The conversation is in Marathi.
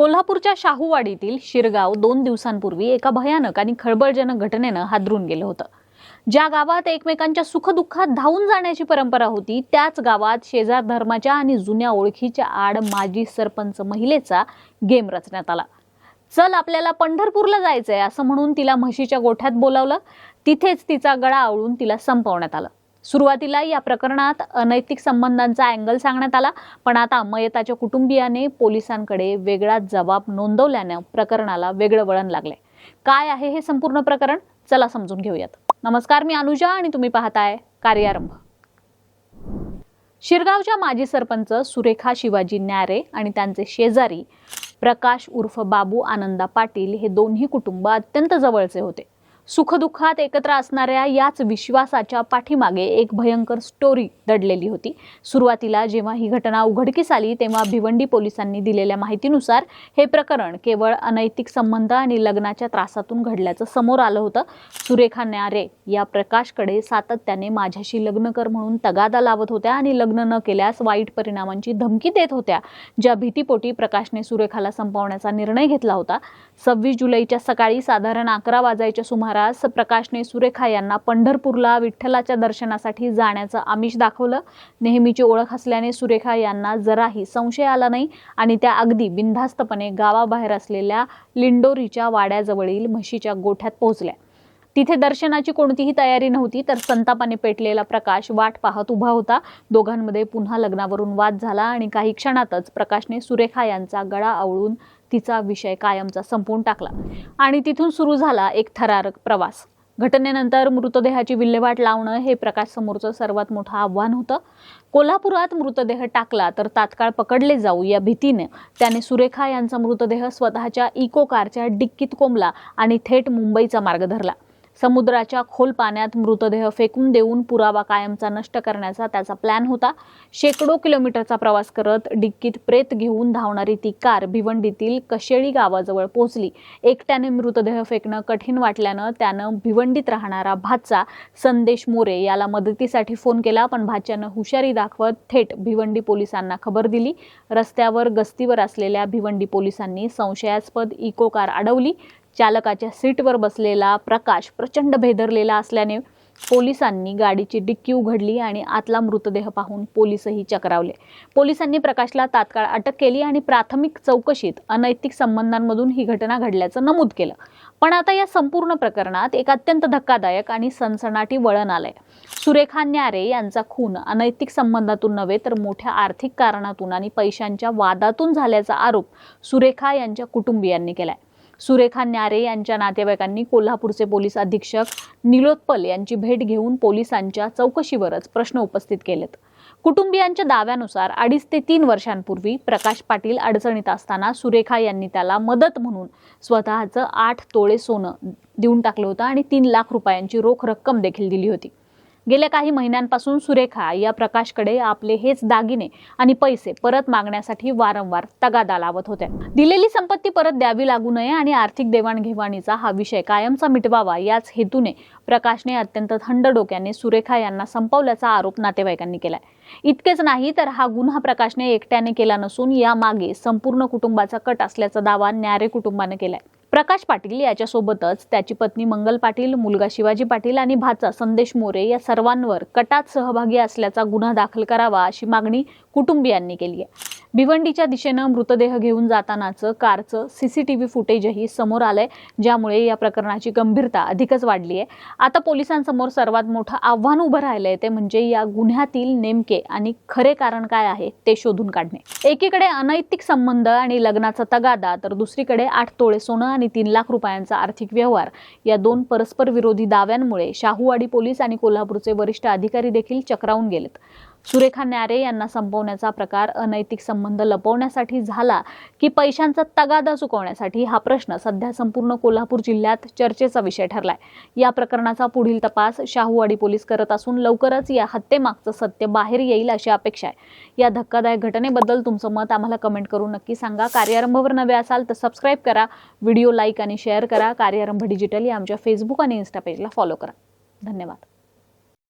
कोल्हापूरच्या शाहूवाडीतील शिरगाव 2 दिवसांपूर्वी एका भयानक आणि खळबळजनक घटनेनं हादरून गेलं होतं। ज्या गावात एकमेकांच्या सुखदुःखात धावून जाण्याची परंपरा होती, त्याच गावात शेजार धर्माच्या आणि जुन्या ओळखीच्या आड माजी सरपंच महिलेचा गेम रचण्यात आला। चल आपल्याला पंढरपूरला जायचंय असं म्हणून तिला म्हशीच्या गोठ्यात बोलावलं। तिथेच तिचा गळा आवळून तिला संपवण्यात आलं। सुरुवातीला या प्रकरणात अनैतिक संबंधांचा अँगल सांगण्यात आला, पण आता मयताच्या कुटुंबियाने पोलिसांकडे वेगळा जबाब नोंदवल्याने प्रकरणाला वेगळं वळण लागले। काय आहे हे संपूर्ण प्रकरण, चला समजून घेऊयात। नमस्कार, मी अनुजा आणि तुम्ही पाहताय कार्यारंभ। शिरगावच्या माजी सरपंच सुरेखा शिवाजी न्यारे आणि त्यांचे शेजारी प्रकाश उर्फ बाबू आनंदा पाटील हे दोन्ही कुटुंब अत्यंत जवळचे होते। सुखदुःखात एकत्र असणाऱ्या याच विश्वासाच्या पाठीमागे एक भयंकर स्टोरी दडलेली होती। सुरुवातीला जेव्हा ही घटना उघडकीस आली तेव्हा भिवंडी पोलिसांनी दिलेल्या माहितीनुसार हे प्रकरण केवळ अनैतिक संबंध आणि लग्नाच्या त्रासातून घडल्याचं समोर आलं होतं। सुरेखा न्यारे या प्रकाशकडे सातत्याने माझ्याशी लग्न कर म्हणून तगादा लावत होत्या आणि लग्न न केल्यास वाईट परिणामांची धमकी देत होत्या, ज्या भीतीपोटी प्रकाशने सुरेखाला संपवण्याचा निर्णय घेतला होता। 26 जुलैच्या सकाळी साधारण 11 वाजायच्या सुमारास प्रकाशने सुरेखा यांना पंढरपूरला विठ्ठलाच्या दर्शनासाठी जाण्याचं आमिष दाखवलं। नेहमीची ओळख असल्याने सुरेखा यांना जराही संशय आला नाही आणि त्या अगदी बिनधास्तपणे गावाबाहेर असलेल्या लिंडोरीच्या वाड्याजवळील म्हशीच्या गोठ्यात पोहोचल्या। तिथे दर्शनाची कोणतीही तयारी नव्हती, तर संतापाने पेटलेला प्रकाश वाट पाहत उभा होता। दोघांमध्ये पुन्हा लग्नावरून वाद झाला आणि काही क्षणातच प्रकाशने सुरेखा यांचा गळा आवळून तिचा विषय कायमचा संपवून टाकला आणि तिथून सुरू झाला एक थरारक प्रवास। घटनेनंतर मृतदेहाची विल्हेवाट लावणं हे प्रकाश समोरचं सर्वात मोठं आव्हान होतं। कोल्हापुरात मृतदेह टाकला तर तात्काळ पकडले जाऊ या भीतीने त्याने सुरेखा यांचा मृतदेह स्वतःच्या इको कारच्या डिक्कीत कोंबला आणि थेट मुंबईचा मार्ग धरला। समुद्राच्या खोल पाण्यात मृतदेह फेकून देऊन पुरावा कायमचा नष्ट करण्याचा त्याचा प्लॅन होता। शेकडो किलोमीटरचा प्रवास करत डिक्कीत प्रेत घेऊन धावणारी ती कार भिवंडीतील कशेळी गावाजवळ पोहोचली। एकट्याने मृतदेह फेकणं कठीण वाटल्यानं त्यानं भिवंडीत राहणारा भाचा संदेश मोरे याला मदतीसाठी फोन केला, पण भाच्यानं हुशारी दाखवत थेट भिवंडी पोलिसांना खबर दिली। रस्त्यावर गस्तीवर असलेल्या भिवंडी पोलिसांनी संशयास्पद इको कार अडवली। चालकाच्या सीटवर बसलेला प्रकाश प्रचंड भेदरलेला असल्याने पोलिसांनी गाडीची डिक्की उघडली आणि आतला मृतदेह पाहून पोलिसही चक्रावले। पोलिसांनी प्रकाशला तात्काळ अटक केली आणि प्राथमिक चौकशीत अनैतिक संबंधांमधून ही घटना घडल्याचं नमूद केलं। पण आता या संपूर्ण प्रकरणात एक अत्यंत धक्कादायक आणि सनसनाटी वळण आलंय। सुरेखा न्यारे यांचा खून अनैतिक संबंधातून नव्हे तर मोठ्या आर्थिक कारणातून आणि पैशांच्या वादातून झाल्याचा आरोप सुरेखा यांच्या कुटुंबियांनी केलाय। सुरेखा न्यारे यांच्या नातेवाईकांनी कोल्हापूरचे पोलीस अधीक्षक निलोत्पल यांची भेट घेऊन पोलिसांच्या चौकशीवरच प्रश्न उपस्थित केलेत। कुटुंबियांच्या दाव्यानुसार 2.5 ते 3 वर्षांपूर्वी प्रकाश पाटील अडचणीत असताना सुरेखा यांनी त्याला मदत म्हणून स्वतःचं 8 तोळे सोनं देऊन टाकलं होतं आणि 3 लाख रुपयांची रोख रक्कम देखील दिली होती। गेल्या काही महिन्यांपासून सुरेखा या प्रकाशकडे आपले हेच दागिने आणि पैसे परत मागण्यासाठी वारंवार तगादा लावत होत्या। दिलेली संपत्ती परत द्यावी लागू नये आणि आर्थिक देवाणघेवाणीचा हा विषय कायमचा मिटवावा याच हेतूने प्रकाशने अत्यंत थंड डोक्याने सुरेखा यांना संपवल्याचा आरोप नातेवाईकांनी केलाय। इतकेच नाही तर हा गुन्हा प्रकाशने एकट्याने केला नसून यामागे संपूर्ण कुटुंबाचा कट असल्याचा दावा न्यारे कुटुंबाने केलाय। प्रकाश पाटील याच्यासोबतच त्याची पत्नी मंगल पाटील, मुलगा शिवाजी पाटील आणि भाचा संदेश मोरे या सर्वांवर कटात सहभागी असल्याचा गुन्हा दाखल करावा अशी मागणी कुटुंबियांनी केली आहे। भिवंडीच्या दिशेनं मृतदेह घेऊन जातानाचं कारचं सीसीटीव्ही फुटेजही समोर आलंय, ज्यामुळे या प्रकरणाची गंभीरता अधिकच वाढली आहे। आता पोलिसांसमोर सर्वात मोठं आव्हान उभं राहिलंय ते म्हणजे या गुन्ह्यातील नेमके आणि खरे कारण काय आहे ते शोधून काढणे। एकीकडे अनैतिक संबंध आणि लग्नाचा तगादा, तर दुसरीकडे 8 तोळे सोनं आणि 3 लाख रुपयांचा आर्थिक व्यवहार या 2 परस्पर विरोधी दाव्यांमुळे शाहूवाडी पोलीस आणि कोल्हापूरचे वरिष्ठ अधिकारी देखील चक्रावून गेलेत। सुरेखा न्यारे यांना संपवण्याचा प्रकार अनैतिक संबंध लपवण्यासाठी झाला की पैशांचा तगादा चुकवण्यासाठी, हा प्रश्न सध्या संपूर्ण कोल्हापूर जिल्ह्यात चर्चेचा विषय ठरलाय। या प्रकरणाचा पुढील तपास शाहूवाडी पोलीस करत असून लवकरच या हत्येमागचं सत्य बाहेर येईल अशी अपेक्षा आहे। या धक्कादायक घटनेबद्दल तुमचं मत आम्हाला कमेंट करून नक्की सांगा। कार्यारंभवर नवे असाल तर सबस्क्राईब करा, व्हिडिओ लाईक आणि शेअर करा। कार्यारंभ डिजिटल या आमच्या फेसबुक आणि इन्स्टा पेजला फॉलो करा। धन्यवाद।